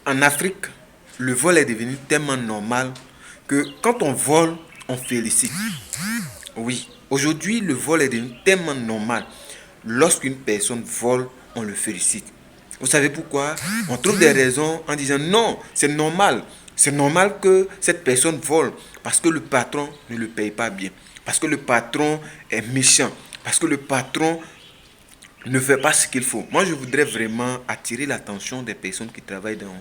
En Afrique, le vol est devenu tellement normal que quand on vole, on félicite. Oui, aujourd'hui, le vol est devenu tellement normal. Lorsqu'une personne vole, on le félicite. Vous savez pourquoi? On trouve des raisons en disant non, c'est normal. C'est normal que cette personne vole parce que le patron ne le paye pas bien. Parce que le patron est méchant. Parce que le patron ne fait pas ce qu'il faut. Moi, je voudrais vraiment attirer l'attention des personnes qui travaillent dans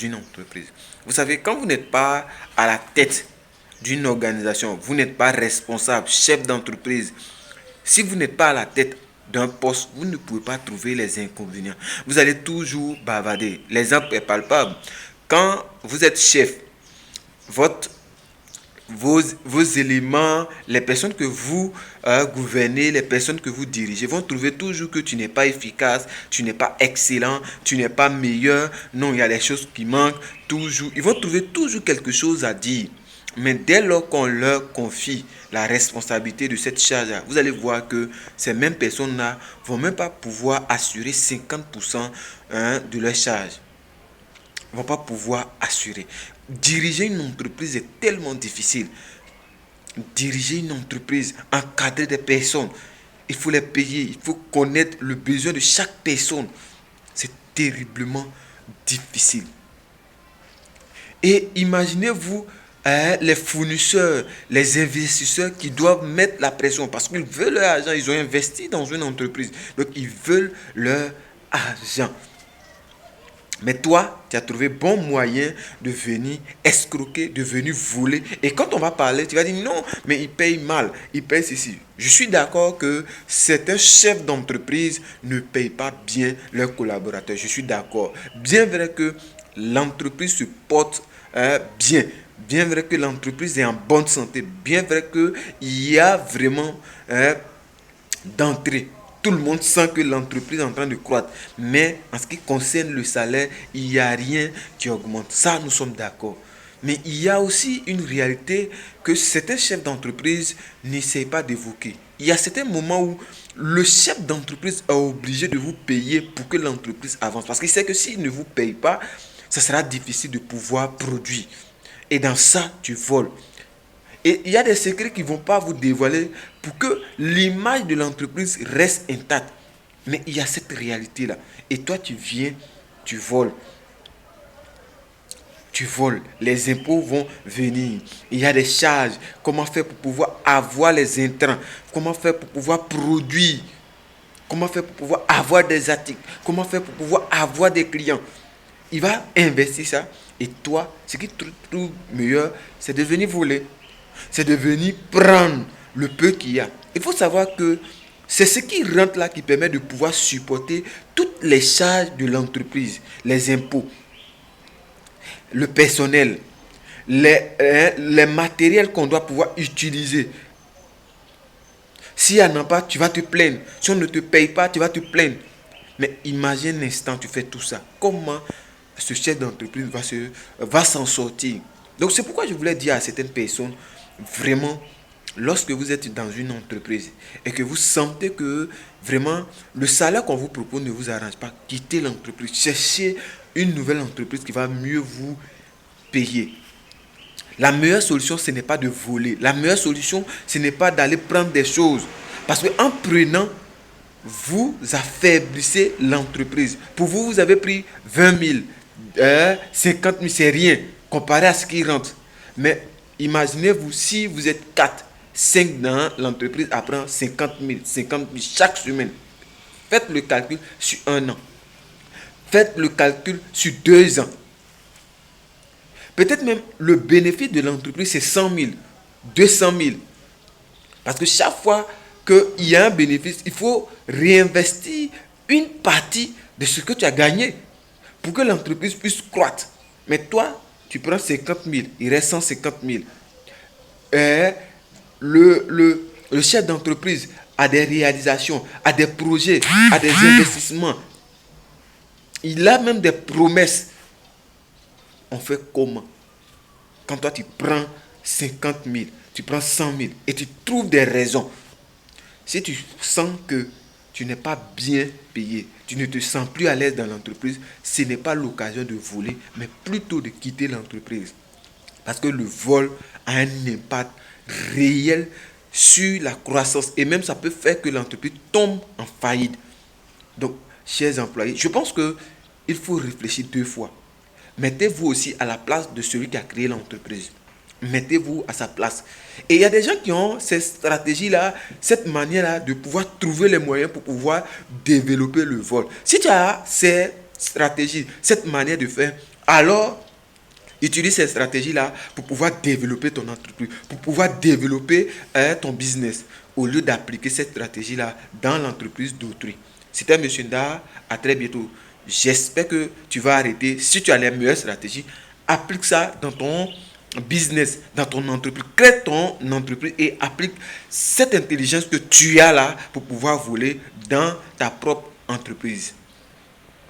une entreprise. Vous savez, quand vous n'êtes pas à la tête d'une organisation, vous n'êtes pas responsable, chef d'entreprise, si vous n'êtes pas à la tête d'un poste, vous ne pouvez pas trouver les inconvénients. Vous allez toujours bavarder. L'exemple est palpable. Quand vous êtes chef, votre vos éléments, les personnes que vous gouvernez, les personnes que vous dirigez vont trouver toujours que tu n'es pas efficace, tu n'es pas excellent, tu n'es pas meilleur. Non, il y a des choses qui manquent toujours. Ils vont trouver toujours quelque chose à dire. Mais dès lors qu'on leur confie la responsabilité de cette charge-là, vous allez voir que ces mêmes personnes-là vont même pas pouvoir assurer 50% de leur charge. Ne vont pas pouvoir assurer. Diriger une entreprise est tellement difficile. Diriger une entreprise, encadrer des personnes, il faut les payer, il faut connaître le besoin de chaque personne. C'est terriblement difficile. Et imaginez-vous les fournisseurs, les investisseurs qui doivent mettre la pression parce qu'ils veulent leur argent, ils ont investi dans une entreprise. Donc ils veulent leur argent. Mais toi, tu as trouvé bon moyen de venir escroquer, de venir voler. Et quand on va parler, tu vas dire non, mais ils payent mal, ils payent ceci. Je suis d'accord que certains chefs d'entreprise ne payent pas bien leurs collaborateurs. Je suis d'accord. Bien vrai que l'entreprise se porte bien. Bien vrai que l'entreprise est en bonne santé. Bien vrai qu'il y a vraiment d'entrée. Tout le monde sent que l'entreprise est en train de croître. Mais en ce qui concerne le salaire, il n'y a rien qui augmente. Ça, nous sommes d'accord. Mais il y a aussi une réalité que certains chefs d'entreprise n'essayent pas d'évoquer. Il y a certains moments où le chef d'entreprise est obligé de vous payer pour que l'entreprise avance. Parce qu'il sait que s'il ne vous paye pas, ça sera difficile de pouvoir produire. Et dans ça, tu voles. Et il y a des secrets qu'ils ne vont pas vous dévoiler pour que l'image de l'entreprise reste intacte. Mais il y a cette réalité-là. Et toi, tu viens, tu voles. Tu voles. Les impôts vont venir. Il y a des charges. Comment faire pour pouvoir avoir les intrants? Comment faire pour pouvoir produire? Comment faire pour pouvoir avoir des articles? Comment faire pour pouvoir avoir des clients? Il va investir ça. Et toi, ce qui te trouve meilleur, c'est de venir voler. C'est de venir prendre le peu qu'il y a. Il faut savoir que c'est ce qui rentre là qui permet de pouvoir supporter toutes les charges de l'entreprise, les impôts, le personnel, les matériels qu'on doit pouvoir utiliser. S'il n'y en a pas, tu vas te plaindre. Si on ne te paye pas, tu vas te plaindre. Mais imagine un instant, tu fais tout ça. Comment ce chef d'entreprise va s'en sortir? Donc c'est pourquoi je voulais dire à certaines personnes, vraiment, lorsque vous êtes dans une entreprise et que vous sentez que vraiment le salaire qu'on vous propose ne vous arrange pas, quittez l'entreprise. Cherchez une nouvelle entreprise qui va mieux vous payer. La meilleure solution, ce n'est pas de voler. La meilleure solution, ce n'est pas d'aller prendre des choses. Parce qu'en prenant, vous affaiblissez l'entreprise. Pour vous, vous avez pris 20 000, 50 000, c'est rien comparé à ce qui rentre. Mais imaginez-vous si vous êtes 4, 5 dans l'entreprise apprend 50 000 chaque semaine. Faites le calcul sur un an. Faites le calcul sur 2 ans. Peut-être même le bénéfice de l'entreprise, c'est 100 000, 200 000. Parce que chaque fois qu'il y a un bénéfice, il faut réinvestir une partie de ce que tu as gagné pour que l'entreprise puisse croître. Mais toi, tu prends 50 000, il reste 150 000. Et le chef d'entreprise a des réalisations, a des projets, a des investissements. Il a même des promesses. On fait comment? Quand toi tu prends 50 000, tu prends 100 000 et tu trouves des raisons. Si tu sens que tu n'es pas bien payé, tu ne te sens plus à l'aise dans l'entreprise, ce n'est pas l'occasion de voler, mais plutôt de quitter l'entreprise. Parce que le vol a un impact réel sur la croissance et même ça peut faire que l'entreprise tombe en faillite. Donc, chers employés, je pense qu'il faut réfléchir 2 fois. Mettez-vous aussi à la place de celui qui a créé l'entreprise. Mettez-vous à sa place. Et il y a des gens qui ont cette stratégie-là, cette manière-là de pouvoir trouver les moyens pour pouvoir développer le vol. Si tu as ces stratégies, cette manière de faire, alors utilise cette stratégie-là pour pouvoir développer ton entreprise, pour pouvoir développer ton business, au lieu d'appliquer cette stratégie-là dans l'entreprise d'autrui. C'était M. Nda, à très bientôt. J'espère que tu vas arrêter. Si tu as les meilleures stratégies, applique ça dans ton business, dans ton entreprise. Crée ton entreprise et applique cette intelligence que tu as là pour pouvoir voler dans ta propre entreprise.